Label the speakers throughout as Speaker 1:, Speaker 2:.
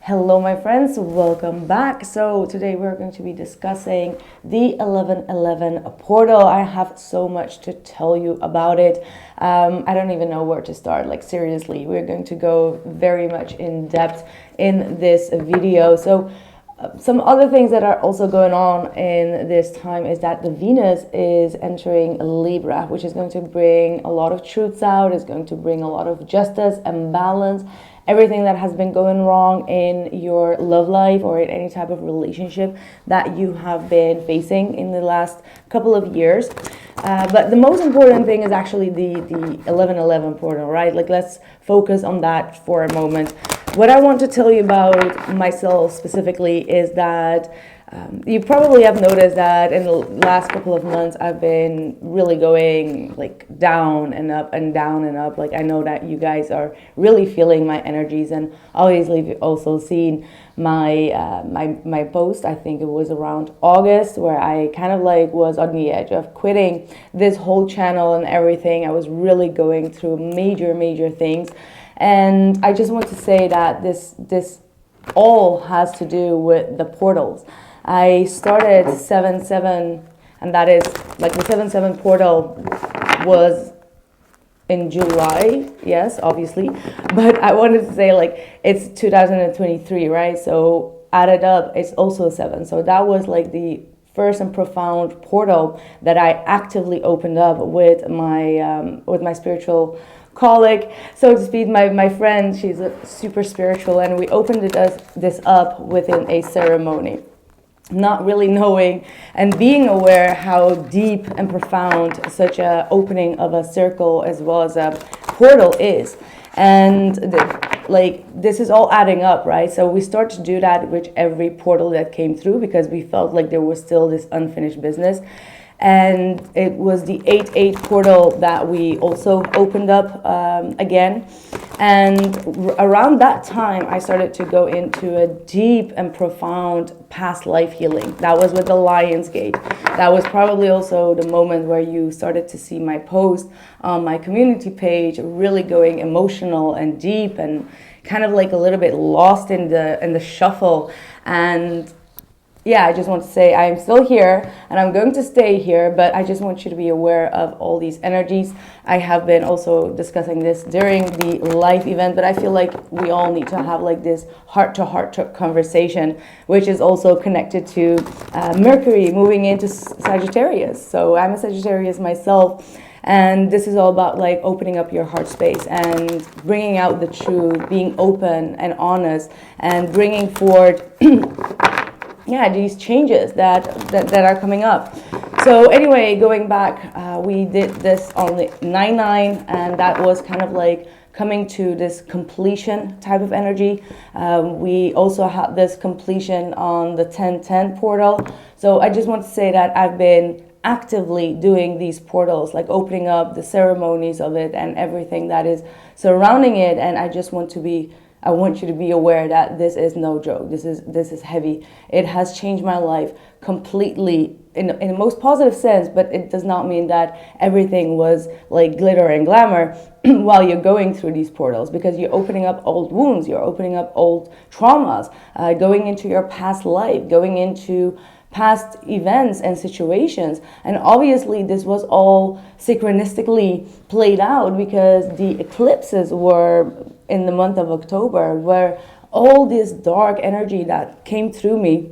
Speaker 1: Hello my friends, welcome back. So today we're going to be discussing the 1111 portal. I have so much to tell you about it. I don't even know where to start, like seriously. We're going to go very much in depth in this video. So some other things that are also going on in this time is that the Venus is entering Libra, which is going to bring a lot of truths out. It's going to bring a lot of justice and balance. Everything that has been going wrong in your love life or in any type of relationship that you have been facing in the last couple of years. But the most important thing is actually the 1111 portal, right? Like, let's focus on that for a moment. What I want to tell you about myself specifically is that you probably have noticed that in the last couple of months I've been really going like down and up and down and up. Like, I know that you guys are really feeling my energies, and obviously you've also seen my my post. I think it was around August, where I kind of like was on the edge of quitting this whole channel and everything. I was really going through major things, and I just want to say that this all has to do with the portals. I started 7/7, and that is like the 7/7 portal was in July, yes, obviously, but I wanted to say like it's 2023, right? So added up, it's also 7. So that was like the first and profound portal that I actively opened up with my spiritual colleague, so to speak, my friend. She's a super spiritual, and we opened this up within a ceremony, not really knowing and being aware how deep and profound such a opening of a circle as well as a portal is. And this is all adding up, right? So we start to do that with every portal that came through, because we felt like there was still this unfinished business. And it was the 8/8 portal that we also opened up again. And around that time, I started to go into a deep and profound past life healing. That was with the Lion's Gate. That was probably also the moment where you started to see my post on my community page, really going emotional and deep and kind of like a little bit lost in the shuffle. And yeah, I just want to say I'm still here and I'm going to stay here, but I just want you to be aware of all these energies. I have been also discussing this during the live event, but I feel like we all need to have like this heart-to-heart conversation, which is also connected to Mercury moving into Sagittarius. So I'm a Sagittarius myself, and this is all about like opening up your heart space and bringing out the truth, being open and honest, and bringing forward these changes that are coming up. So anyway, going back, we did this on the 9/9, and that was kind of like coming to this completion type of energy. We also had this completion on the 10/10 portal. So I just want to say that I've been actively doing these portals, like opening up the ceremonies of it and everything that is surrounding it. And I want you to be aware that this is no joke. This is heavy. It has changed my life completely in the most positive sense, but it does not mean that everything was like glitter and glamour while you're going through these portals, because you're opening up old wounds, you're opening up old traumas, going into your past life, going into past events and situations. And obviously this was all synchronistically played out because the eclipses were in the month of October, where all this dark energy that came through me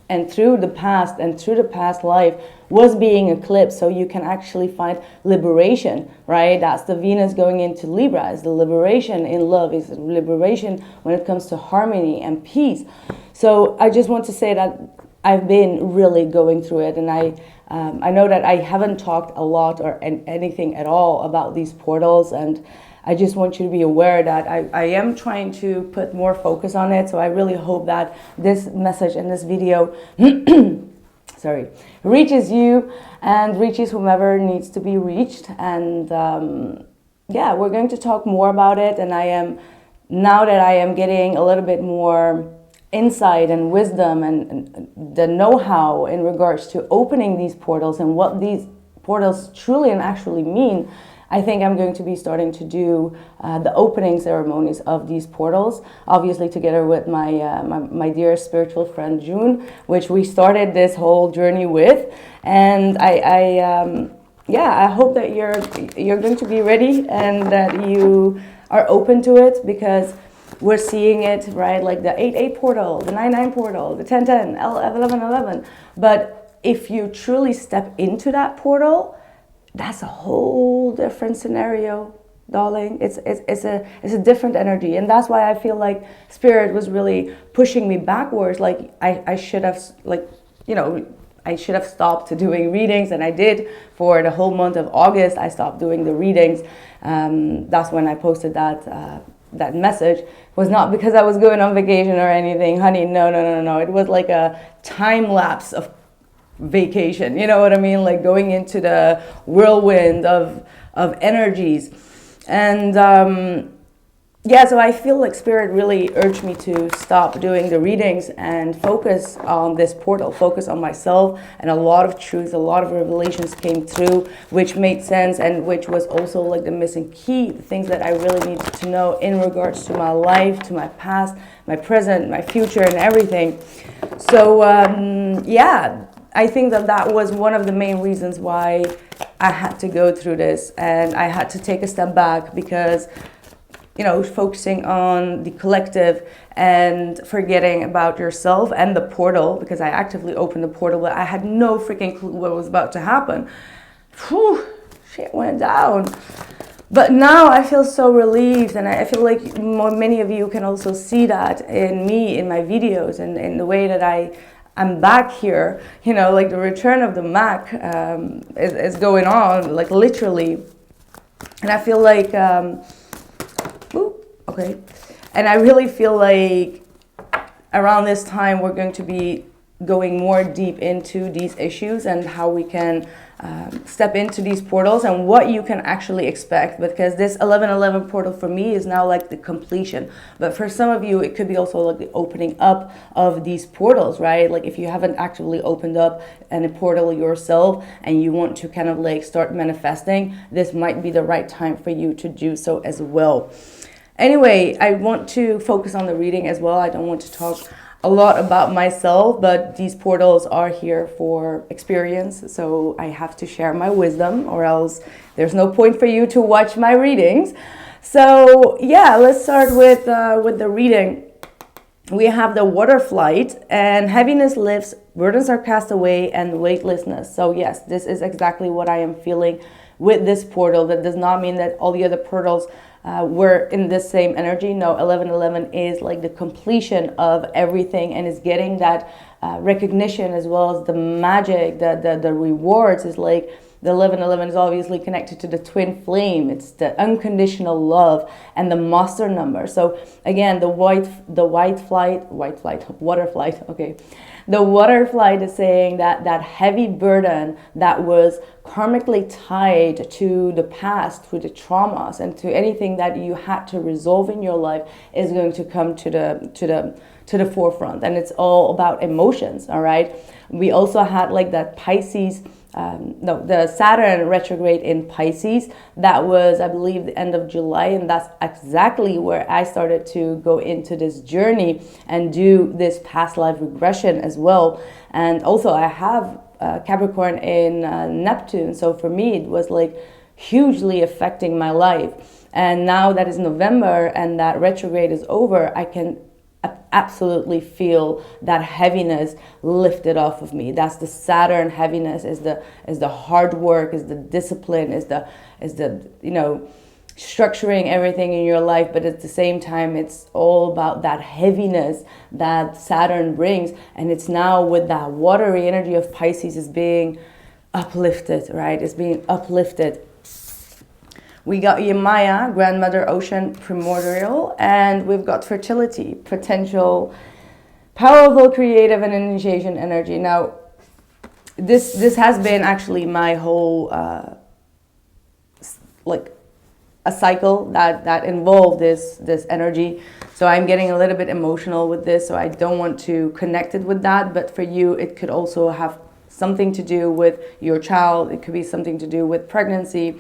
Speaker 1: and through the past life was being eclipsed. So you can actually find liberation, right? That's the Venus going into Libra. It's the liberation in love. It's the liberation when it comes to harmony and peace. So I just want to say that I've been really going through it, and I know that I haven't talked a lot or anything at all about these portals, and I just want you to be aware that I am trying to put more focus on it. So I really hope that this message and this video reaches you and reaches whomever needs to be reached. And we're going to talk more about it. And now that I am getting a little bit more insight and wisdom and the know-how in regards to opening these portals and what these portals truly and actually mean, I think I'm going to be starting to do the opening ceremonies of these portals, obviously together with my dear spiritual friend June, which we started this whole journey with. And I hope that you're going to be ready and that you are open to it, because we're seeing it, right? Like the 8-8 portal, the 9-9 portal, the 10-10, 11-11. But if you truly step into that portal, that's a whole different scenario, darling. It's a different energy. And that's why I feel like Spirit was really pushing me backwards. Like I should have, I should have stopped doing readings, and I did for the whole month of August. I stopped doing the readings. That's when I posted that message. It was not because I was going on vacation or anything, honey. No. It was like a time lapse of vacation. You know what I mean? Like going into the whirlwind of energies. And so I feel like Spirit really urged me to stop doing the readings and focus on this portal, focus on myself. And a lot of truth, a lot of revelations came through, which made sense, and which was also like the missing key, the things that I really needed to know in regards to my life, to my past, my present, my future, and everything. So I think that was one of the main reasons why I had to go through this, and I had to take a step back, because focusing on the collective and forgetting about yourself and the portal, because I actively opened the portal, but I had no freaking clue what was about to happen. Whew, shit went down. But now I feel so relieved, and I feel like many of you can also see that in me, in my videos, and in the way that I'm back here. Like the return of the Mac is going on, like literally. And I feel like... And I really feel like around this time we're going to be going more deep into these issues and how we can step into these portals and what you can actually expect, because this 11-11 portal for me is now like the completion. But for some of you, it could be also like the opening up of these portals, right? Like if you haven't actively opened up a portal yourself and you want to kind of like start manifesting, this might be the right time for you to do so as well. Anyway, I want to focus on the reading as well. I don't want to talk a lot about myself, but these portals are here for experience. So I have to share my wisdom, or else there's no point for you to watch my readings. So yeah, let's start with the reading. We have the water flight, and heaviness lifts, burdens are cast away, and weightlessness. So yes, this is exactly what I am feeling with this portal. That does not mean that all the other portals we're in this same energy. No, 11-11 is like the completion of everything, and is getting that recognition as well as the magic, the rewards. Is like the 11-11 is obviously connected to the twin flame. It's the unconditional love and the master number. So again, the water flight. Okay. The water flight is saying that heavy burden that was karmically tied to the past, to the traumas, and to anything that you had to resolve in your life is going to come to the forefront. And it's all about emotions, all right? We also had like that Pisces, the Saturn retrograde in Pisces. That was, I believe, the end of July, and that's exactly where I started to go into this journey and do this past life regression as well. And also I have Capricorn in Neptune, so for me it was like hugely affecting my life. And now that is November and that retrograde is over, I can absolutely feel that heaviness lifted off of me. That's the Saturn heaviness, is the hard work, is the discipline, is the structuring everything in your life. But at the same time, it's all about that heaviness that Saturn brings, and it's now with that watery energy of Pisces is being uplifted, right? It's being uplifted. We got Yemaya, Grandmother Ocean Primordial, and we've got Fertility, Potential, Powerful, Creative, and Initiation Energy. Now, this has been actually my whole, like a cycle that involved this energy. So I'm getting a little bit emotional with this, so I don't want to connect it with that. But for you, it could also have something to do with your child. It could be something to do with pregnancy.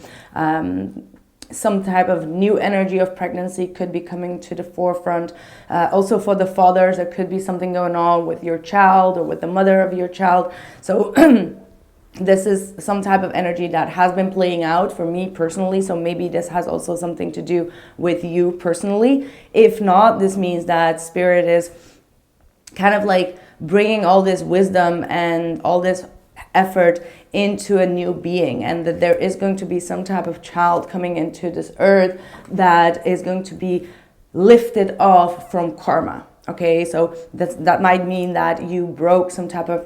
Speaker 1: Some type of new energy of pregnancy could be coming to the forefront. Also for the fathers, there could be something going on with your child or with the mother of your child. So this is some type of energy that has been playing out for me personally. So maybe this has also something to do with you personally. If not, this means that Spirit is kind of like bringing all this wisdom and all this effort into a new being, and that there is going to be some type of child coming into this earth that is going to be lifted off from karma. Okay, so that might mean that you broke some type of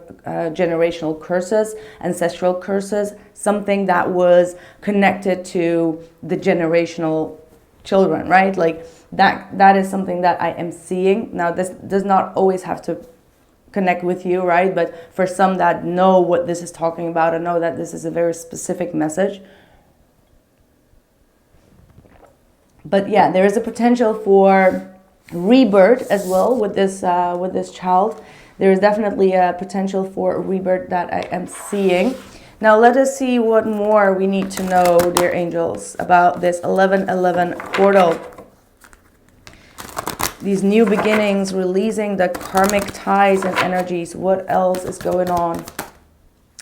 Speaker 1: generational curses, ancestral curses, something that was connected to the generational children, right? Like that is something that I am seeing. Now, this does not always have to connect with you, right? But for some that know what this is talking about, and know that this is a very specific message. But yeah, there is a potential for rebirth as well with this child. There is definitely a potential for rebirth that I am seeing. Now let us see what more we need to know, dear angels, about this 1111 portal. These new beginnings, releasing the karmic ties and energies. What else is going on?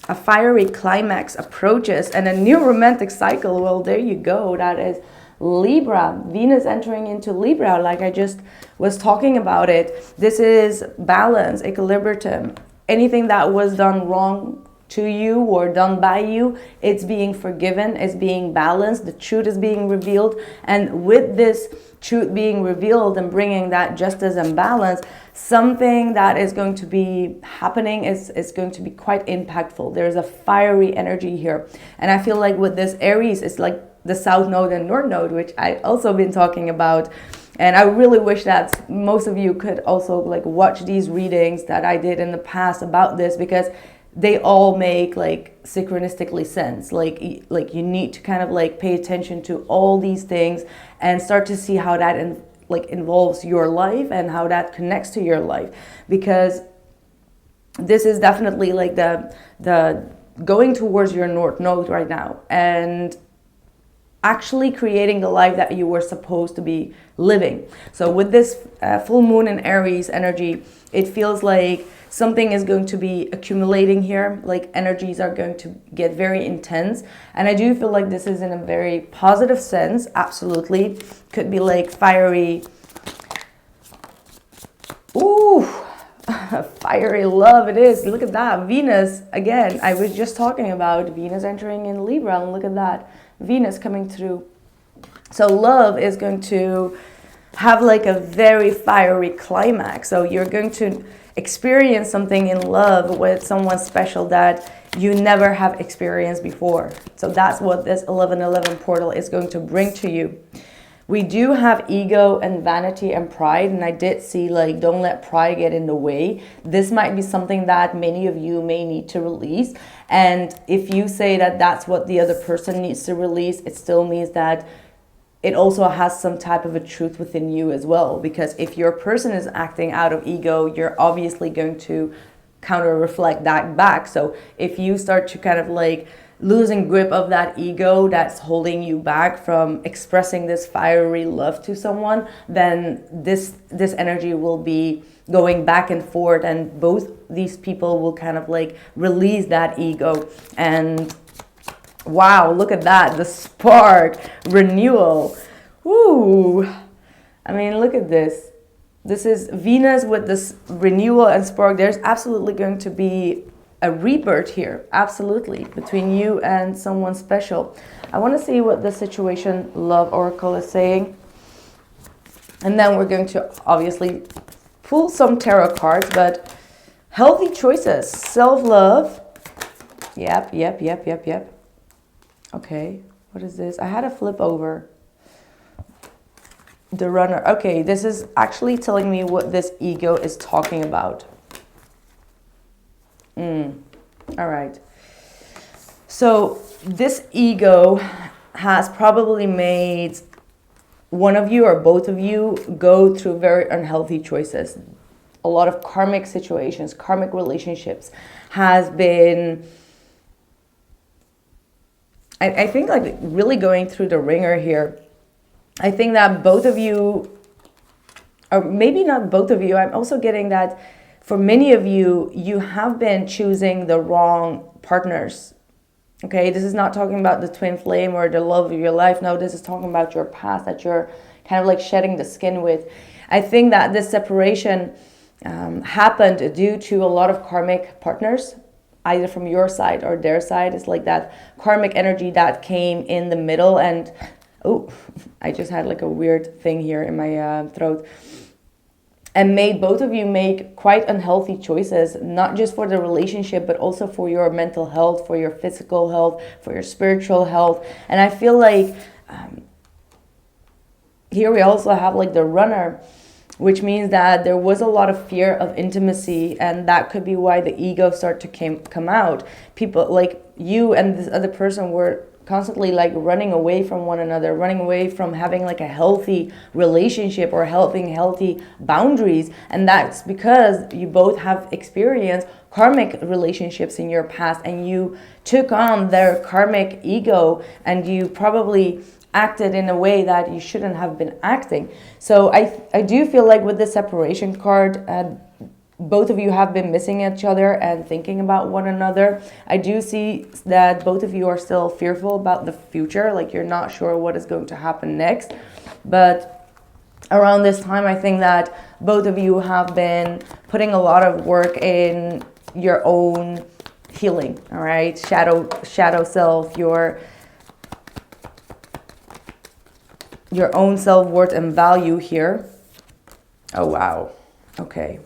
Speaker 1: A fiery climax approaches and a new romantic cycle. Well, there you go. That is Libra. Venus entering into Libra, like I just was talking about it. This is balance, equilibrium. Anything that was done wrong to you or done by you, it's being forgiven, it's being balanced, the truth is being revealed. And with this truth being revealed and bringing that justice and balance, something that is going to be happening is going to be quite impactful. There's a fiery energy here. And I feel like with this Aries, it's like the South Node and North Node, which I also been talking about. And I really wish that most of you could also like watch these readings that I did in the past about this, because they all make like synchronistically sense. Like you need to kind of like pay attention to all these things and start to see how that involves your life and how that connects to your life, because this is definitely like the going towards your North Node right now and actually creating the life that you were supposed to be living. So with this full moon in Aries energy, it feels like something is going to be accumulating here, like energies are going to get very intense. And I do feel like this is in a very positive sense, absolutely. Could be like fiery, ooh, fiery love it is. Look at that, Venus, again, I was just talking about Venus entering in Libra, and look at that, Venus coming through. So love is going to have like a very fiery climax. So you're going to experience something in love with someone special that you never have experienced before. So that's what this 1111 portal is going to bring to you. We do have ego and vanity and pride, and I did see like don't let pride get in the way. This might be something that many of you may need to release, and if you say that that's what the other person needs to release, it still means that it also has some type of a truth within you as well. Because if your person is acting out of ego, you're obviously going to counter reflect that back. So if you start to kind of like losing grip of that ego that's holding you back from expressing this fiery love to someone, then this energy will be going back and forth, and both these people will kind of like release that ego. And wow, look at that, the spark, renewal. Woo! I mean, look at this. This is Venus with this renewal and spark. There's absolutely going to be a rebirth here, absolutely, between you and someone special. I want to see what the situation love oracle is saying. And then we're going to obviously pull some tarot cards, but healthy choices, self-love. Yep. Okay, what is this? I had a flip over. The runner. Okay, this is actually telling me what this ego is talking about. All right. So this ego has probably made one of you or both of you go through very unhealthy choices. A lot of karmic situations, karmic relationships has been, I think, like really going through the ringer here. I think that both of you, or maybe not both of you, I'm also getting that for many of you, you have been choosing the wrong partners. Okay, this is not talking about the twin flame or the love of your life. No, this is talking about your past that you're kind of like shedding the skin with. I think that this separation happened due to a lot of karmic partners, either from your side or their side. It's like that karmic energy that came in the middle. And oh, I just had like a weird thing here in my throat. And made both of you make quite unhealthy choices, not just for the relationship, but also for your mental health, for your physical health, for your spiritual health. And I feel like here we also have like the runner, which means that there was a lot of fear of intimacy, and that could be why the ego start to come out. People like you and this other person were constantly like running away from one another, running away from having like a healthy relationship or having healthy boundaries. And that's because you both have experienced karmic relationships in your past, and you took on their karmic ego, and you probably acted in a way that you shouldn't have been acting. So I do feel like with the separation card, both of you have been missing each other and thinking about one another. I do see that both of you are still fearful about the future, like you're not sure what is going to happen next. But around this time, I think that both of you have been putting a lot of work in your own healing, all right? Shadow self, your own self-worth and value here. Oh, wow. Okay.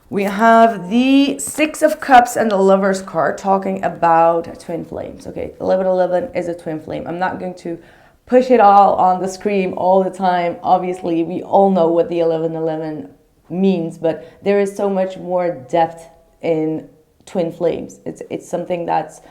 Speaker 1: We have the Six of Cups and the Lovers card talking about twin flames. Okay, 1111 is a twin flame. I'm not going to push it all on the screen all the time. Obviously, we all know what the 1111 means, but there is so much more depth in twin flames. It's something that's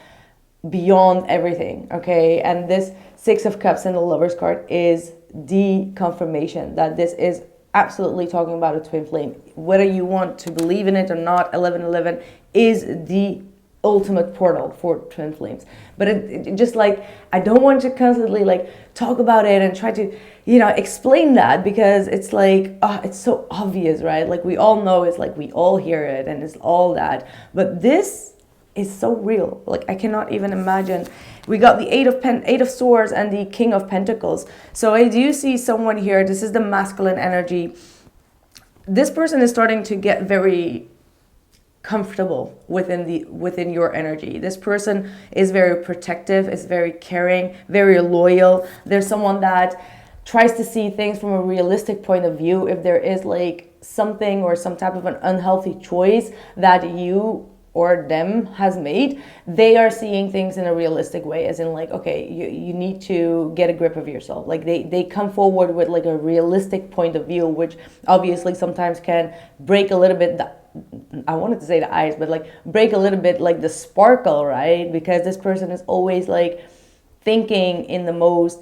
Speaker 1: beyond everything, okay? And this Six of Cups and the Lovers card is the confirmation that this is absolutely talking about a twin flame. Whether you want to believe in it or not, 1111 is the ultimate portal for twin flames. But it just like, I don't want to constantly like talk about it and try to, explain that, because it's like, it's so obvious, right? Like we all know, it's like we all hear it and it's all that. But this is so real. Like I cannot even imagine. We got the Eight of Swords and the King of Pentacles. So I do see someone here. This is the masculine energy. This person is starting to get very comfortable within your energy. This person is very protective, is very caring, very loyal. There's someone that tries to see things from a realistic point of view. If there is like something or some type of an unhealthy choice that you or them has made, they are seeing things in a realistic way, as in like, okay, you need to get a grip of yourself. Like they come forward with like a realistic point of view, which obviously sometimes can break a little bit I wanted to say the ice, but like break a little bit like the sparkle, right? Because this person is always like thinking in the most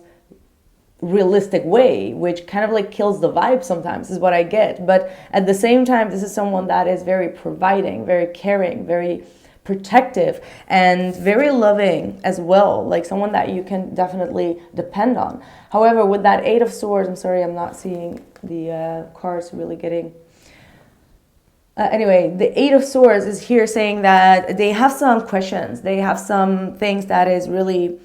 Speaker 1: realistic way, which kind of like kills the vibe sometimes, is what I get. But at the same time, this is someone that is very providing, very caring, very protective, and very loving as well, like someone that you can definitely depend on. However, with that Eight of Swords, I'm sorry, I'm not seeing the cards really getting... anyway, the Eight of Swords is here saying that they have some questions, they have some things that is really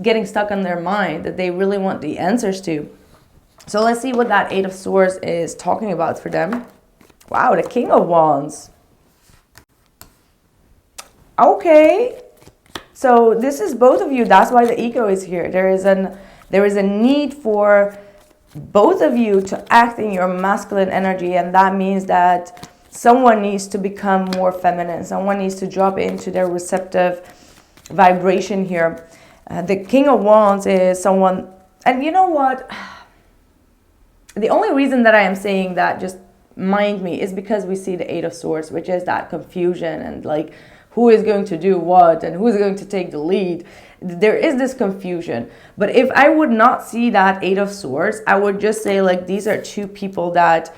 Speaker 1: getting stuck on their mind that they really want the answers to. So let's see what that Eight of Swords is talking about for them. Wow, the King of Wands. Okay, so this is both of you. That's why the ego is here. There is a need for both of you to act in your masculine energy, and that means that someone needs to become more feminine. Someone needs to drop into their receptive vibration here. The King of Wands is someone, and you know what? The only reason that I am saying that, just mind me, is because we see the Eight of Swords, which is that confusion and like who is going to do what and who is going to take the lead. There is this confusion. But if I would not see that Eight of Swords, I would just say like these are two people that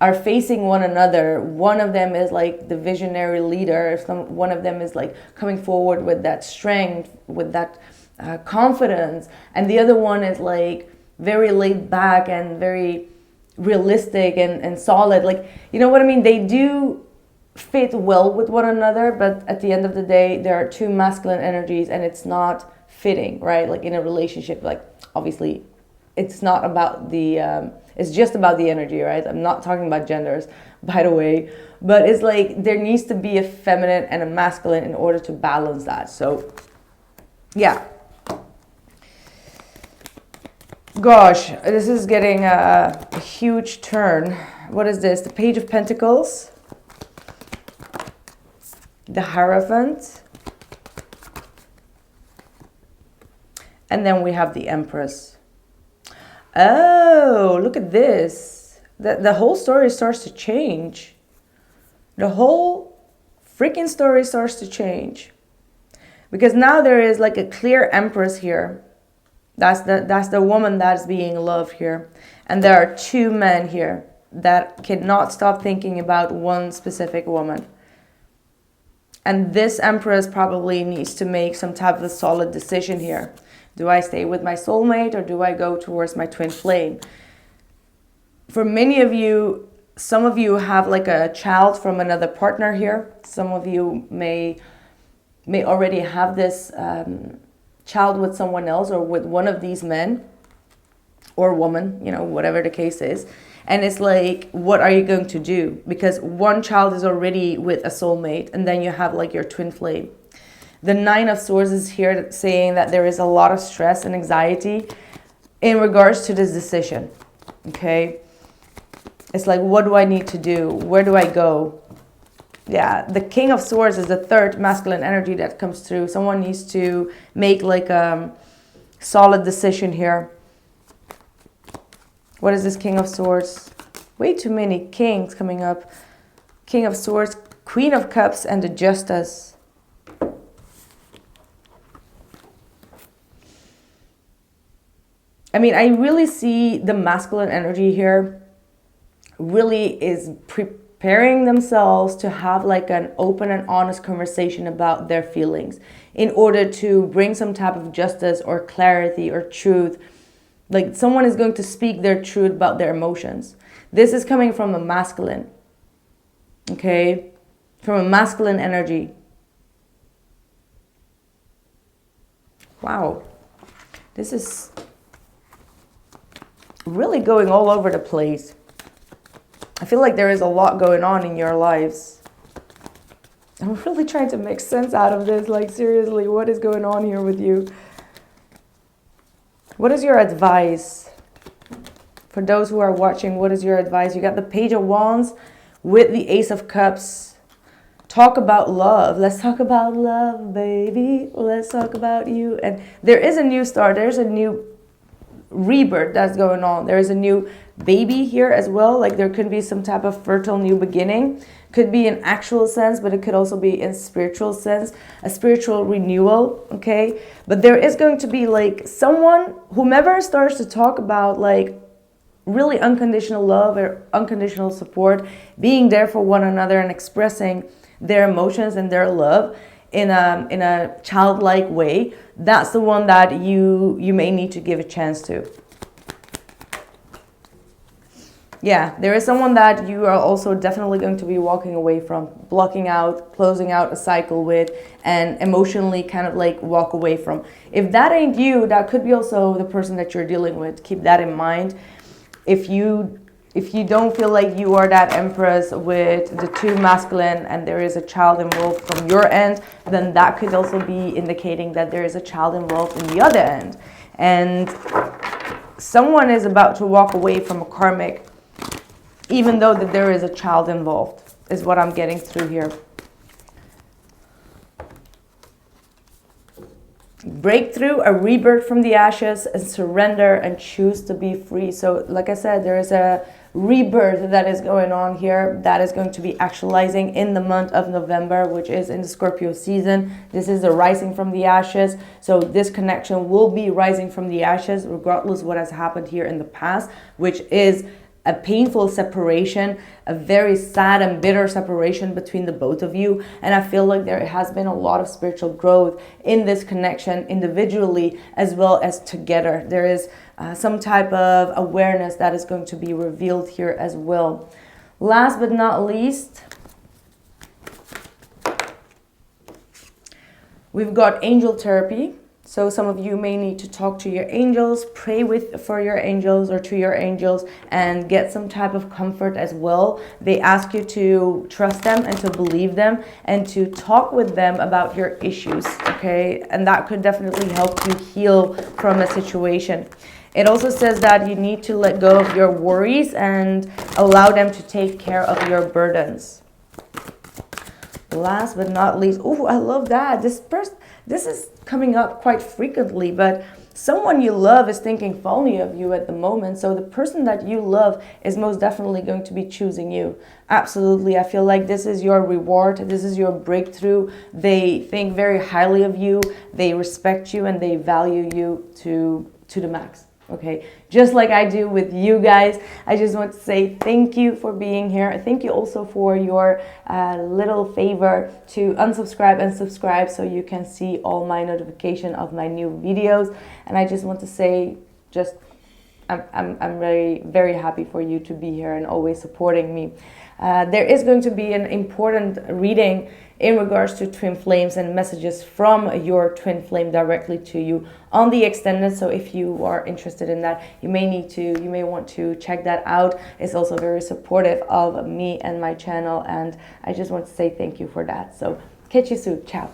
Speaker 1: are facing one another. One of them is like the visionary leader. One of them is like coming forward with that strength, with that confidence. And the other one is like very laid back and very realistic and solid. Like, you know what I mean? They do fit well with one another, but at the end of the day, there are two masculine energies and it's not fitting, right? Like in a relationship, like obviously it's not about the it's just about the energy, right? I'm not talking about genders, by the way, but it's like there needs to be a feminine and a masculine in order to balance that. So yeah, gosh, this is getting a huge turn. What is this? The Page of Pentacles, the Hierophant, and then we have the Empress. Oh, look at this. The whole story starts to change. The whole freaking story starts to change. Because now there is like a clear Empress here. That's the woman that's being loved here. And there are two men here that cannot stop thinking about one specific woman. And this Empress probably needs to make some type of a solid decision here. Do I stay with my soulmate or do I go towards my twin flame? For many of you, some of you have like a child from another partner here. Some of you may already have this child with someone else or with one of these men or woman, you know, whatever the case is. And it's like, what are you going to do? Because one child is already with a soulmate and then you have like your twin flame. The Nine of Swords is here saying that there is a lot of stress and anxiety in regards to this decision, okay? It's like, what do I need to do? Where do I go? Yeah, the King of Swords is the third masculine energy that comes through. Someone needs to make like a solid decision here. What is this King of Swords? Way too many kings coming up. King of Swords, Queen of Cups, and the Justice. I mean, I really see the masculine energy here really is preparing themselves to have like an open and honest conversation about their feelings in order to bring some type of justice or clarity or truth. Like someone is going to speak their truth about their emotions. This is coming from a masculine, okay? From a masculine energy. Wow. This is really going all over the place. I feel like there is a lot going on in your lives. I'm really trying to make sense out of this. Like, seriously, what is going on here with you? What is your advice? For those who are watching, what is your advice? You got the Page of Wands with the Ace of Cups. Talk about love. Let's talk about love, baby. Let's talk about you. And there is a new start. There's a new rebirth that's going on. There is a new baby here as well. Like there could be some type of fertile new beginning. Could be in actual sense, but it could also be in spiritual sense, a spiritual renewal, okay? But there is going to be like someone, whomever starts to talk about like really unconditional love or unconditional support, being there for one another and expressing their emotions and their love in a childlike way. That's the one that you may need to give a chance to. Yeah, there is someone that you are also definitely going to be walking away from, blocking out, closing out a cycle with, and emotionally kind of like walk away from. If that ain't you, that could be also the person that you're dealing with. Keep that in mind. If you don't feel like you are that Empress with the two masculine and there is a child involved from your end, then that could also be indicating that there is a child involved in the other end. And someone is about to walk away from a karmic, even though that there is a child involved, is what I'm getting through here. Breakthrough, a rebirth from the ashes, and surrender and choose to be free. So like I said, there is a rebirth that is going on here that is going to be actualizing in the month of November, which is in the Scorpio season. This is the rising from the ashes. So this connection will be rising from the ashes regardless of what has happened here in the past, which is a painful separation, a very sad and bitter separation between the both of you. And I feel like there has been a lot of spiritual growth in this connection, individually as well as together. There is some type of awareness that is going to be revealed here as well. Last but not least, we've got angel therapy. So some of you may need to talk to your angels, pray for your angels or to your angels, and get some type of comfort as well. They ask you to trust them and to believe them and to talk with them about your issues, okay? And that could definitely help you heal from a situation. It also says that you need to let go of your worries and allow them to take care of your burdens. Last but not least, oh, I love that. This is coming up quite frequently, but someone you love is thinking fondly of you at the moment. So the person that you love is most definitely going to be choosing you. Absolutely. I feel like this is your reward. This is your breakthrough. They think very highly of you. They respect you and they value you to the max. Okay, just like I do with you guys. I just want to say thank you for being here. Thank you also for your little favor to unsubscribe and subscribe so you can see all my notification of my new videos. And I just want to say, I'm very, very happy for you to be here and always supporting me. There is going to be an important reading in regards to twin flames and messages from your twin flame directly to you on the extended. So if you are interested in that, you may want to check that out. It's also very supportive of me and my channel, and I just want to say thank you for that. So catch you soon. Ciao.